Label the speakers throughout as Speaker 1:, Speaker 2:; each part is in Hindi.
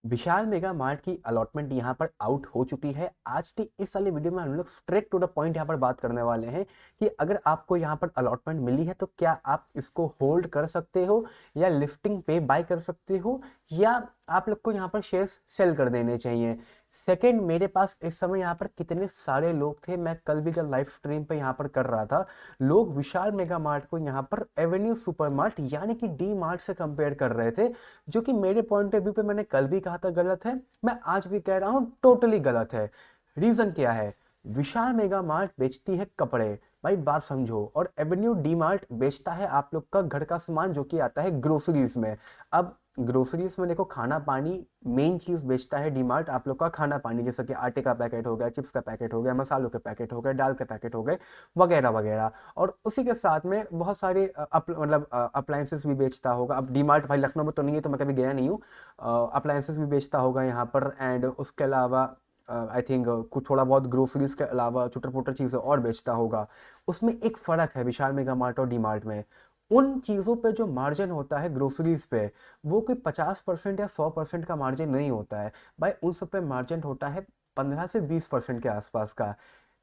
Speaker 1: विशाल मेगा मार्ट की अलॉटमेंट यहाँ पर आउट हो चुकी है। आज की इस वाली वीडियो में हम लोग स्ट्रेट टू द पॉइंट यहाँ पर बात करने वाले हैं कि अगर आपको यहाँ पर अलॉटमेंट मिली है तो क्या आप इसको होल्ड कर सकते हो या लिस्टिंग पे बाय कर सकते हो, या आप लोग को यहाँ पर शेयर्स सेल कर देने चाहिए। सेकंड, मेरे पास इस समय यहाँ पर कितने सारे लोग थे, मैं कल भी जब लाइव स्ट्रीम पे यहाँ पर कर रहा था, लोग विशाल मेगा मार्ट को यहाँ पर एवेन्यू सुपर मार्ट यानी कि डी मार्ट से कंपेयर कर रहे थे, जो कि मेरे पॉइंट ऑफ व्यू पे मैंने कल भी कहा था गलत है, मैं आज भी कह रहा हूं टोटली गलत है। रीजन क्या है? विशाल मेगा मार्ट बेचती है कपड़े, भाई बात समझो, और एवेन्यू डी मार्ट बेचता है आप लोग का घर का सामान जो कि आता है ग्रोसरीज में। अब ग्रोसरीज में देखो, खाना पानी मेन चीज बेचता है डी मार्ट, आप लोग का खाना पानी जैसे कि आटे का पैकेट हो गया, चिप्स का पैकेट हो गया, मसालों के पैकेट हो गए, दाल के पैकेट हो गए, वगैरह वगैरह। और उसी के साथ में बहुत सारे मतलब अप्लायंसेस भी बेचता होगा। अब डीमार्ट भाई लखनऊ में तो नहीं है तो मैं कभी गया नहीं हूँ। अप्लायंसेस भी बेचता होगा यहाँ पर, एंड उसके अलावा आई थिंक कुछ थोड़ा बहुत ग्रोसरीज के अलावा चुटर पुटर चीज़ें और बेचता होगा। उसमें एक फ़र्क है विशाल मेगा मार्ट और डी मार्ट में। उन चीज़ों पे जो मार्जिन होता है ग्रोसरीज पे, वो कोई 50% या 100% का मार्जिन नहीं होता है भाई। उन सब पे मार्जिन होता है 15 से 20% के आसपास का।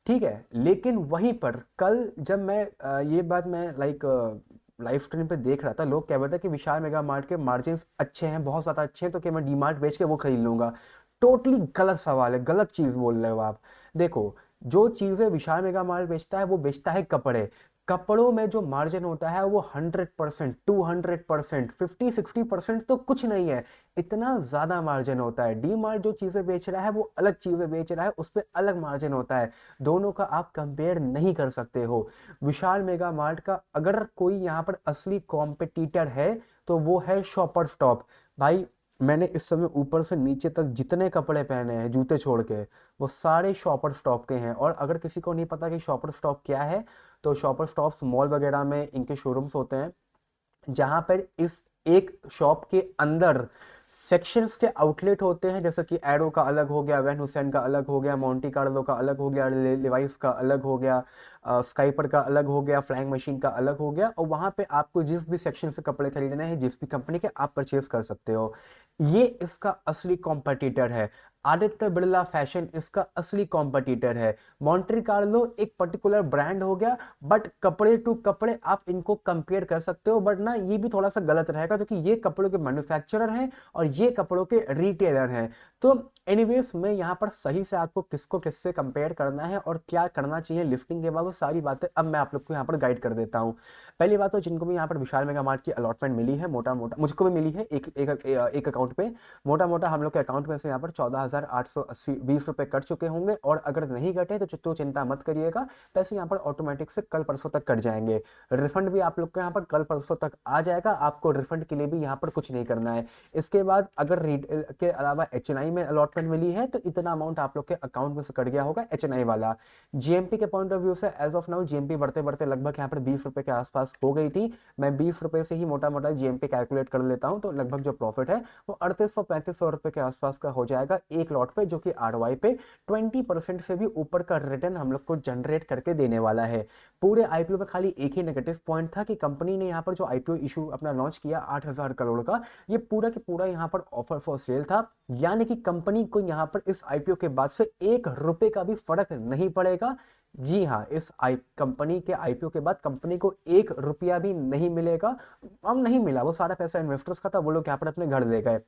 Speaker 1: ठीक है, लेकिन वहीं पर कल जब मैं ये बात मैं लाइव स्ट्रीम पे देख रहा था, लोग कह रहे थे कि विशाल मेगा मार्ट के मार्जिन्स अच्छे हैं, बहुत ज़्यादा अच्छे हैं, तो कि मैं डी मार्ट बेच के वो खरीद लूंगा। टोटली गलत सवाल है, गलत चीज़ बोल रहे हो आप। देखो, जो चीज़ें विशाल मेगा मार्ट बेचता है वो बेचता है कपड़े। कपड़ों में जो मार्जिन होता है वो 100%, 200%, 50-60% तो कुछ नहीं है, इतना ज्यादा मार्जिन होता है। डी मार्ट जो चीजें बेच रहा है वो अलग चीजें बेच रहा है, उस पर अलग मार्जिन होता है। दोनों का आप कंपेयर नहीं कर सकते हो। विशाल मेगा मार्ट का अगर कोई यहाँ पर असली कॉम्पिटिटर है तो वो है शॉपर स्टॉप। भाई मैंने इस समय ऊपर से नीचे तक जितने कपड़े पहने हैं जूते छोड़ के, वो सारे शॉपर स्टॉप के हैं। और अगर किसी को नहीं पता कि शॉपर स्टॉप क्या है, तो शॉपर स्टॉप्स मॉल वगैरह में इनके शोरूम्स होते हैं, जहां पर इस एक शॉप के अंदर सेक्शंस के आउटलेट होते हैं, जैसे कि एरो का अलग हो गया, वैन हुसैन का अलग हो गया, मोंटी कार्लो का अलग हो गया, लिवाइस का अलग हो गया, स्काइपर का अलग हो गया, फ्लाइंग मशीन का अलग हो गया। और वहां पे आपको जिस भी सेक्शन से कपड़े खरीदने हैं, जिस भी कंपनी के, आप परचेज कर सकते हो। ये इसका असली कॉम्पिटिटर है। आदित्य बिरला फैशन इसका असली कॉम्पिटिटर है। मॉन्टे कार्लो एक पर्टिकुलर ब्रांड हो गया, बट कपड़े टू कपड़े आप इनको कंपेयर कर सकते हो, बट ना ये भी थोड़ा सा गलत रहेगा क्योंकि ये कपड़ों के मैन्युफैक्चरर हैं और ये कपड़ों के रिटेलर हैं। तो एनीवेज, मैं यहाँ पर सही से आपको किसको किससे कंपेयर करना है और क्या करना चाहिए लिफ्टिंग के बाद, वो सारी बातें अब मैं आप लोग को यहाँ पर गाइड कर देता हूँ। पहली बात तो, जिनको भी यहाँ पर विशाल मेगा मार्ट की अलॉटमेंट मिली है, मोटा मोटा मुझको भी मिली है एक अकाउंट पे, मोटा मोटा हम लोग के अकाउंट में से यहाँ पर 14,820 रुपये कट चुके होंगे। और अगर नहीं कटे तो चिंता मत करिएगा, पैसे यहाँ पर ऑटोमेटिक से कल परसों तक कट जाएंगे। रिफंड भी आप लोग के यहाँ पर कल परसों तक आ जाएगा, आपको रिफंड के लिए भी यहाँ पर कुछ नहीं करना है। इसके बाद अगर रीटेल के अलावा एचएनआई में अलॉटमेंट मिली है तो इतना अमाउंट आप लोग के अकाउंट में से कट गया होगा एचएनआई वाला। जीएमपी के पॉइंट ऑफ व्यू से एज ऑफ नाउ जीएमपी बढ़ते बढ़ते लगभग यहाँ पर 20 रुपए के आसपास हो गई थी। मैं 20 रुपए से ही मोटा मोटा जीएमपी कैलकुलेट कर लेता हूँ, तो लगभग जो प्रॉफिट है वो 3800-3500 रुपए के आसपास का हो जाएगा एक लॉट पे, जो कि आरवाई पे 20% से भी ऊपर का रिटर्न हम लोग को जनरेट करके देने वाला है। पूरे आईपीओ में खाली एक ही नेगेटिव पॉइंट था कि कंपनी ने यहाँ पर जो आईपीओ इशू अपना लॉन्च किया 8,000 करोड़ का, ये पूरा के पूरा यहाँ पर ऑफर फॉर सेल था, यानी कि कंपनी को यहाँ पर इस आईपीओ के बाद से 1 रुपए का भी फर्क नहीं पड़ेगा। जी हाँ, इस आई कंपनी के आईपीओ के बाद कंपनी को 1 रुपया भी नहीं मिलेगा। अब नहीं मिला, वो सारा पैसा इन्वेस्टर्स का था, वो लोग यहाँ पर अपने घर ले गए।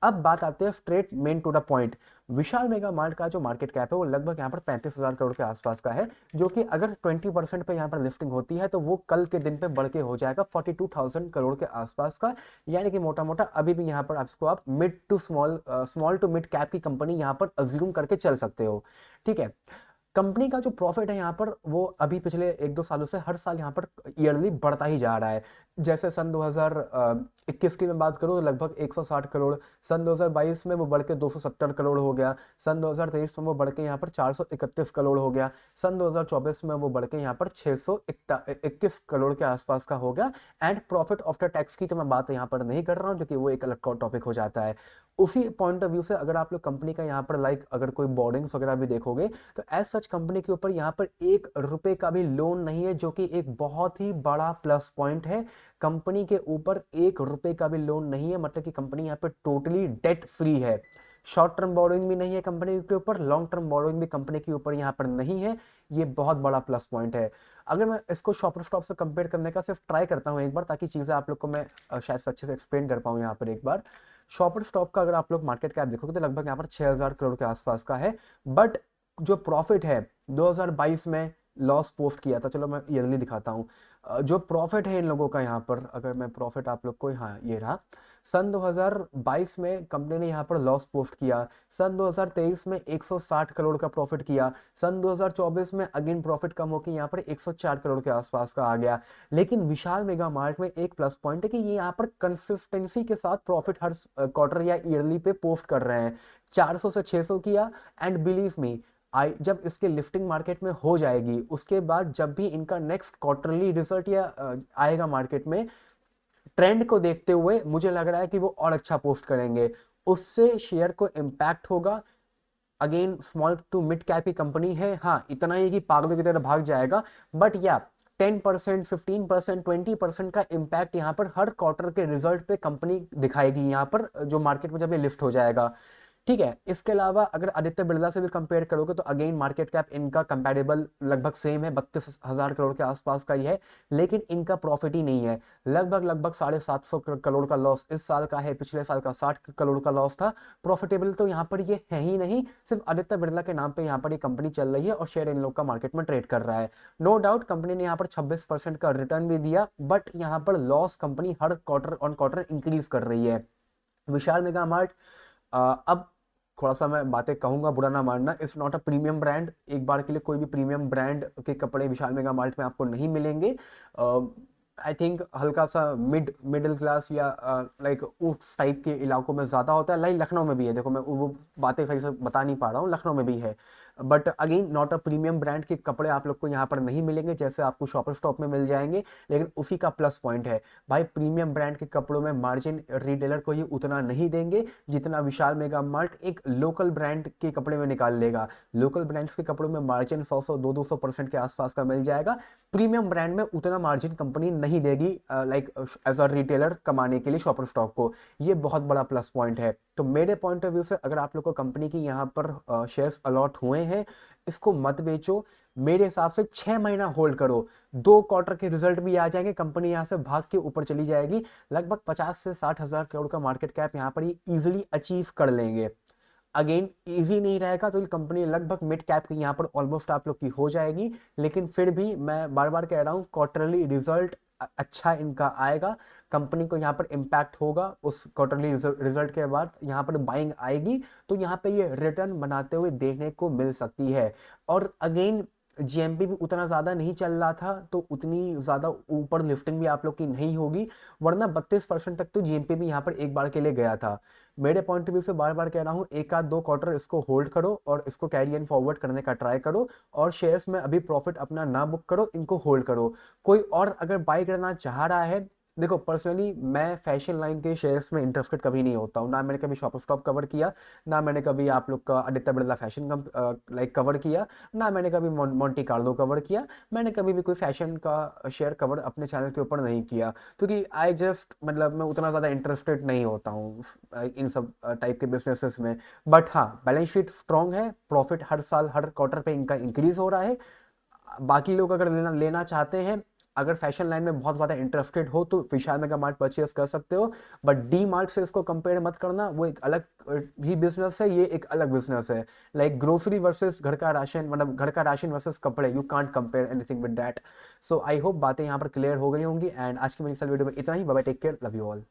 Speaker 1: अब बात आते हैं straight main to the point. Vishal mega mart का जो मार्केट कैप है वो लगभग यहाँ पर 35,000 करोड़ के आसपास का है, जो कि अगर 20% पे यहाँ पर लिस्टिंग होती है तो वो कल के दिन पे बढ़ के हो जाएगा 42,000 करोड़ के आसपास का। यानी कि मोटा मोटा अभी भी यहाँ पर आपको आप mid to small to mid cap की कंपनी यहाँ पर अज्यूम करके चल सकते हो। ठीक है, कंपनी का जो प्रॉफिट है यहाँ पर वो अभी पिछले 1-2 सालों से हर साल यहाँ पर ईयरली बढ़ता ही जा रहा है। जैसे सन 2021 की मैं बात करूँ तो लगभग 160 करोड़, सन 2022 में वो बढ़ के 270 करोड़ हो गया, सन 2023 में वो बढ़ के यहाँ पर 431 करोड़ हो गया, सन 2024 में वो बढ़ के यहाँ पर 621 करोड़ के आसपास का हो गया। एंड प्रॉफिट आफ्टर टैक्स की तो मैं बात यहाँ पर नहीं कर रहा हूँ क्योंकि वो एक अलग टॉपिक हो जाता है। उसी पॉइंट ऑफ व्यू से अगर आप लोग कंपनी का यहाँ पर लाइक अगर कोई बोर्डिंग्स वगैरह भी देखोगे तो एज सच कंपनी के ऊपर यहाँ पर 1 रुपए का भी लोन नहीं है, जो कि एक बहुत ही बड़ा प्लस पॉइंट है। कंपनी के ऊपर 1 रुपए का भी लोन नहीं है, मतलब कि कंपनी यहाँ पर टोटली डेट फ्री है। शॉर्ट टर्म बोरोइंग भी नहीं है कंपनी के ऊपर, लॉन्ग टर्म बोरोइंग भी कंपनी के ऊपर यहाँ पर नहीं है। ये बहुत बड़ा प्लस पॉइंट है। अगर मैं इसको शॉपर स्टॉप से कंपेयर करने का सिर्फ ट्राई करता हूँ एक बार, ताकि चीज़ें आप लोग को मैं शायद अच्छे से एक्सप्लेन कर पाऊँ यहाँ पर एक बार। शॉपर स्टॉप का अगर आप लोग मार्केट कैप देखोगे तो लगभग यहाँ पर 6,000 करोड़ के आसपास का है। बट जो प्रॉफिट है 2022 में लॉस पोस्ट किया था, चलो मैं ईयरली दिखाता हूँ। जो प्रॉफिट है इन लोगों का यहाँ पर, अगर मैं प्रॉफिट आप लोग को, हाँ ये रहा, सन 2022 में कंपनी ने यहाँ पर लॉस पोस्ट किया। सन 2023 में 160 करोड़ का प्रॉफिट किया। सन 2024 में अगेन प्रॉफिट कम होकर यहाँ पर 104 करोड़ के आसपास का आ गया। लेकिन विशाल मेगा मार्ट में एक प्लस पॉइंट है कि ये यहाँ पर कंसिस्टेंसी के साथ प्रॉफिट हर क्वार्टर या ईयरली पे पोस्ट कर रहे हैं। 400 से 600 किया, एंड बिलीव मी जब इसके लिफ्टिंग मार्केट में हो जाएगी उसके बाद जब भी इनका नेक्स्ट क्वार्टरली रिजल्ट या आएगा मार्केट में, ट्रेंड को देखते हुए मुझे लग रहा है कि वो और अच्छा पोस्ट करेंगे। उससे शेयर को इम्पैक्ट होगा। Again small to mid cap की कंपनी है, हाँ इतना ही कि पागलों की तरह भाग जाएगा, बट या 10%, 15%, 20% का इम्पैक्ट यहाँ पर हर क्वार्टर के रिजल्ट पे कंपनी दिखाएगी यहाँ पर, जो मार्केट में जब ये लिफ्ट हो जाएगा। ठीक है, इसके अलावा अगर आदित्य बिरला से भी कंपेयर करोगे तो अगेन मार्केट कैप इनका कंपैरेबल लगभग सेम है, 32,000 करोड़ के आसपास का ही है, लेकिन इनका प्रॉफिट ही नहीं है। लगभग 750 करोड़ का लॉस इस साल का है, पिछले साल का 60 करोड़ का लॉस था। प्रॉफिटेबल तो यहाँ पर ये है ही नहीं, सिर्फ आदित्य बिरला के नाम पे यहाँ पर ये कंपनी चल रही है और शेयर इन लोग का मार्केट में ट्रेड कर रहा है। नो डाउट कंपनी ने यहाँ पर 26% का रिटर्न भी दिया, बट यहाँ पर loss company her quarter on quarter increase कर रही है। विशाल मेगा मार्ट, अब थोड़ा सा मैं बातें कहूंगा, बुरा ना मानना, it's not a premium brand. एक बार के लिए कोई भी प्रीमियम ब्रांड के कपड़े विशाल मेगा मार्ट में आपको नहीं मिलेंगे। आई थिंक हल्का सा मिडिल क्लास या लाइक उस टाइप के इलाकों में ज़्यादा होता है। लाइक लखनऊ में भी है, देखो मैं वो बातें सही से बता नहीं पा रहा हूँ, लखनऊ में भी है, but again not a premium brand के कपड़े आप लोग को यहाँ पर नहीं मिलेंगे जैसे आपको शॉपर स्टॉप में मिल जाएंगे। लेकिन उसी का प्लस पॉइंट है भाई, प्रीमियम ब्रांड के कपड़ों में मार्जिन रिटेलर को ये उतना नहीं देंगे जितना विशाल मेगा मार्ट एक लोकल ब्रांड के कपड़े में निकाल लेगा। लोकल ब्रांड्स के कपड़ों में मार्जिन 100 200% के आसपास का मिल जाएगा। प्रीमियम ब्रांड में उतना मार्जिन कंपनी नहीं देगी लाइक एज अ रिटेलर कमाने के लिए शॉपर स्टॉक को। ये बहुत बड़ा प्लस पॉइंट है। तो मेरे पॉइंट ऑफ व्यू से अगर आप लोग को कंपनी की यहाँ पर शेयर्स अलॉट हुए हैं, इसको मत बेचो। मेरे हिसाब से 6 महीना होल्ड करो, 2 क्वार्टर के रिजल्ट भी आ जाएंगे, कंपनी यहाँ से भाग के ऊपर चली जाएगी। लगभग 50 से 60 हजार करोड़ का मार्केट कैप यहाँ पर ये इजिली अचीव कर लेंगे। अगेन इजी नहीं रहेगा तो ये कंपनी लगभग मिड कैप की यहाँ पर ऑलमोस्ट आप लोग की हो जाएगी। लेकिन फिर भी मैं बार बार कह रहा हूँ, क्वार्टरली रिजल्ट अच्छा इनका आएगा, कंपनी को यहाँ पर इम्पैक्ट होगा। उस क्वार्टरली रिजल्ट के बाद यहाँ पर बाइंग आएगी तो यहाँ पे ये रिटर्न बनाते हुए देखने को मिल सकती है। और अगेन जीएमपी भी उतना ज़्यादा नहीं चल रहा था तो उतनी ज़्यादा ऊपर लिफ्टिंग भी आप लोग की नहीं होगी, वरना 32% तक तो जीएमपी भी यहाँ पर एक बार के लिए गया था। मेरे पॉइंट ऑफ व्यू से बार बार कह रहा हूँ, एक आध 2 क्वार्टर इसको होल्ड करो और इसको कैरी एंड फॉरवर्ड करने का ट्राई करो, और शेयर्स में अभी प्रॉफिट अपना ना बुक करो, इनको होल्ड करो। कोई और अगर बाय करना चाह रहा है, देखो पर्सनली मैं फैशन लाइन के शेयर्स में इंटरेस्टेड कभी नहीं होता हूँ, ना मैंने कभी शॉपर स्टॉप कवर किया, ना मैंने कभी आप लोग का Aditya Birla fashion like cover किया, ना मैंने कभी मोंटी कार्लो कवर किया। मैंने कभी भी कोई फैशन का शेयर कवर अपने चैनल के ऊपर नहीं किया, क्योंकि आई जस्ट मतलब मैं उतना ज़्यादा इंटरेस्टेड नहीं होता हूँ इन सब टाइप के बिजनेसेस में। बट हाँ, बैलेंस शीट स्ट्रॉन्ग है, प्रॉफिट हर साल हर क्वार्टर पे इनका इंक्रीज हो रहा है। बाकी लोग अगर लेना चाहते हैं, अगर फैशन लाइन में बहुत ज़्यादा इंटरेस्टेड हो तो विशाल मेगा मार्ट परचेस कर सकते हो, बट डी मार्ट से इसको कंपेयर मत करना, वो एक अलग ही बिजनेस है, ये एक अलग बिजनेस है। लाइक ग्रोसरी वर्सेस घर का राशन, मतलब घर का राशन वर्सेस कपड़े, you can't compare anything with that. So I hope बातें यहाँ पर क्लियर हो गई होंगी, एंड आज की मेरी वीडियो में इतना ही। Bye bye, take care, love you all.